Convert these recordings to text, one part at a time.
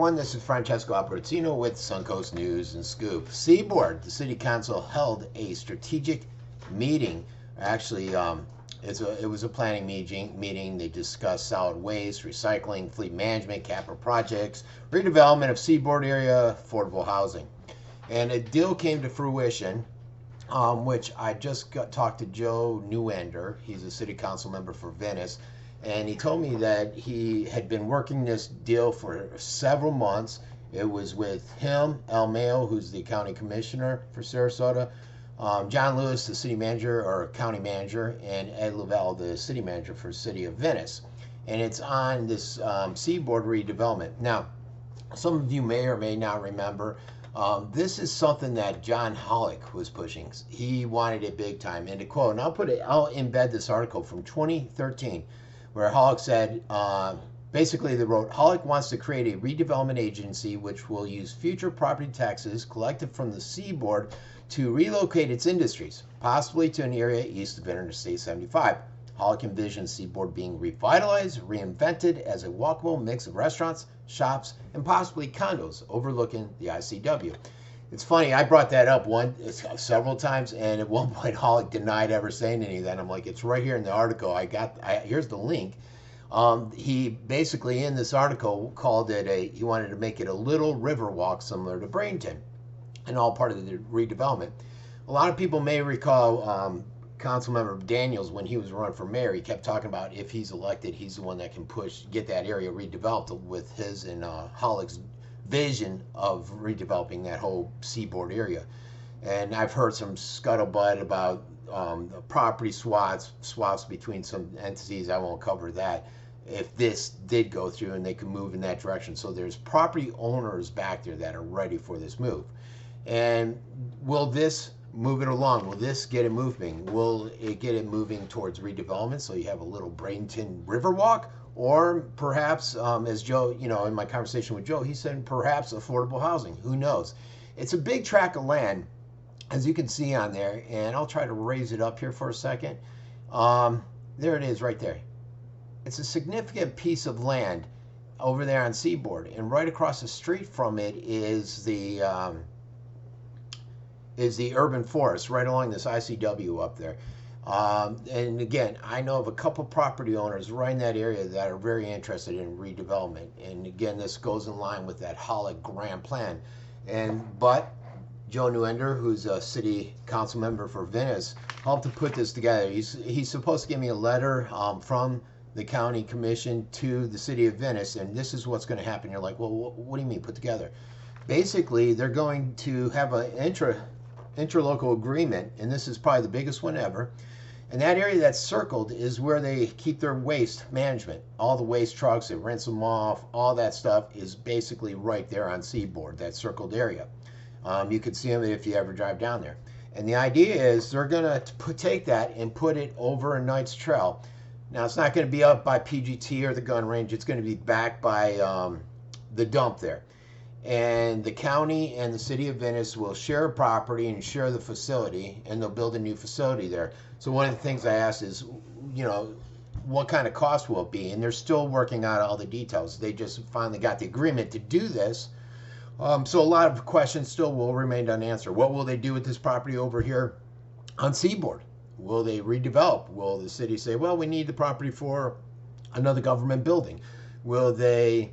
everyone. This is Francesco Abbruzzino with Suncoast News and Scoop. Seaboard, the City Council held a strategic meeting. Actually, it was a planning meeting. They discussed solid waste, recycling, fleet management, capital projects, redevelopment of Seaboard area, affordable housing. And a deal came to fruition, which I just talked to Joe Newender. He's a City Council member for Venice. And he told me that he had been working this deal for several months. It was with him, El Mayo, who's the county commissioner for Sarasota, John Lewis, the city manager or county manager, and Ed Lavelle, the city manager for the city of Venice. And it's on this Seaboard redevelopment. Now, some of you may or may not remember, this is something that John Hollick was pushing. He wanted it big time. And to quote, and I'll embed this article from 2013. Where Hollick said, basically they wrote, Hollick wants to create a redevelopment agency which will use future property taxes collected from the Seaboard to relocate its industries, possibly to an area east of Interstate 75. Hollick envisions Seaboard being revitalized, reinvented as a walkable mix of restaurants, shops, and possibly condos overlooking the ICW. It's funny, I brought that up several times, and at one point Hollick denied ever saying any of that. I'm like, it's right here in the article. Here's the link. He basically in this article called it he wanted to make it a little river walk similar to Bradenton, and all part of the redevelopment. A lot of people may recall Councilmember Daniels, when he was running for mayor, he kept talking about if he's elected, he's the one that can get that area redeveloped with his and Hollick's vision of redeveloping that whole Seaboard area. And I've heard some scuttlebutt about property swaps between some entities. I won't cover that if this did go through and they could move in that direction. So there's property owners back there that are ready for this move. And will this move it along? Will this get it moving? Will it get it moving towards redevelopment so you have a little Bradenton Riverwalk? Or perhaps, as Joe, in my conversation with Joe, he said perhaps affordable housing. Who knows? It's a big tract of land, as you can see on there, and I'll try to raise it up here for a second. There it is right there. It's a significant piece of land over there on Seaboard, and right across the street from it is the urban forest right along this ICW up there. And again, I know of a couple property owners right in that area that are very interested in redevelopment. And again, this goes in line with that Hollick grand plan. But Joe Newender, who's a city council member for Venice, helped to put this together. He's supposed to give me a letter from the county commission to the city of Venice, and this is what's going to happen. You're like, well, what do you mean put together? Basically, they're going to have an intralocal agreement, and this is probably the biggest one ever. And that area that's circled is where they keep their waste management. All the waste trucks, they rinse them off, all that stuff is basically right there on Seaboard, that circled area. You can see them if you ever drive down there. And the idea is they're going to take that and put it over a Knights Trail. Now, it's not going to be up by PGT or the gun range. It's going to be back by the dump there. And the county and the city of Venice will share a property and share the facility, and they'll build a new facility there. So one of the things I asked is, what kind of cost will it be? And they're still working out all the details. They just finally got the agreement to do this. So a lot of questions still will remain unanswered. What will they do with this property over here on Seaboard? Will they redevelop? Will the city say, well, we need the property for another government building? Will they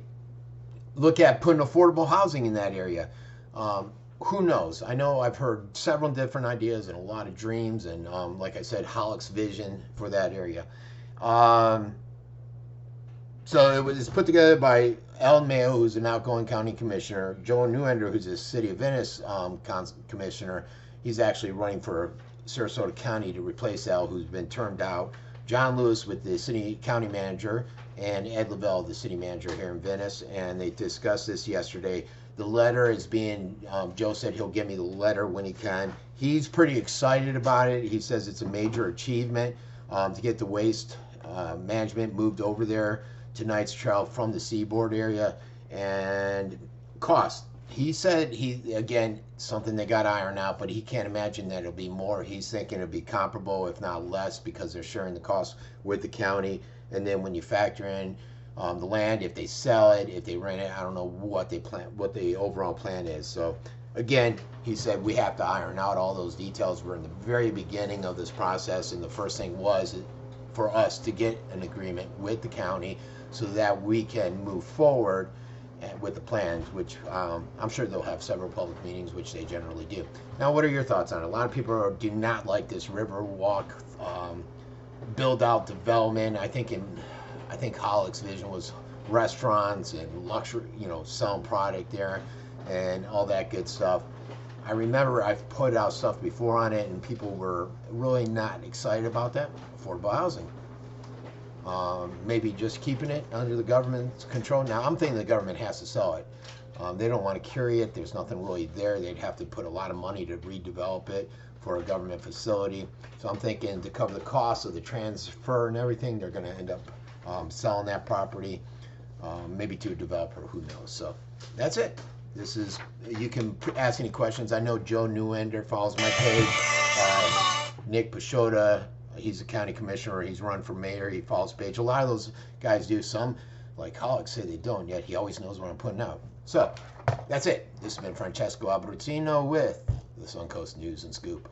look at putting affordable housing in that area? Who knows? I know I've heard several different ideas and a lot of dreams, and like I said, Hollick's vision for that area. So it was put together by El Mayo, who's an outgoing county commissioner, Joe Newender, who's a city of Venice commissioner. He's actually running for Sarasota County to replace Al, who's been termed out. John Lewis with the city county manager, and Ed Lavelle, the city manager here in Venice, and they discussed this yesterday. The letter is being, Joe said he'll give me the letter when he can. He's pretty excited about it. He says it's a major achievement to get the waste management moved over there to Knights Trail from the Seaboard area, and cost. He said again, something they got ironed out, but he can't imagine that it'll be more. He's thinking it'll be comparable, if not less, because they're sharing the cost with the county. And then when you factor in the land, if they sell it, if they rent it. I don't know what they plan, what the overall plan is. So again, he said we have to iron out all those details. We're in the very beginning of this process, and the first thing was for us to get an agreement with the county so that we can move forward with the plans, which I'm sure they'll have several public meetings, which they generally do. Now, what are your thoughts on it? A lot of people do not like this Riverwalk build out development. I think Hollick's vision was restaurants and luxury, selling product there and all that good stuff. I remember I've put out stuff before on it, and people were really not excited about that. Affordable housing. Maybe just keeping it under the government's control. Now, I'm thinking the government has to sell it. They don't want to carry it. There's nothing really there. They'd have to put a lot of money to redevelop it for a government facility. So I'm thinking to cover the cost of the transfer and everything, they're going to end up selling that property, maybe to a developer, who knows. So that's it. This is, you can ask any questions. I know Joe Newender follows my page. Nick Pashota, he's a county commissioner. He's run for mayor. He follows the page. A lot of those guys do. Some, like Hollick, say they don't, yet he always knows what I'm putting out. So that's it. This has been Francesco Abbruzzino with the Suncoast News and Scoop.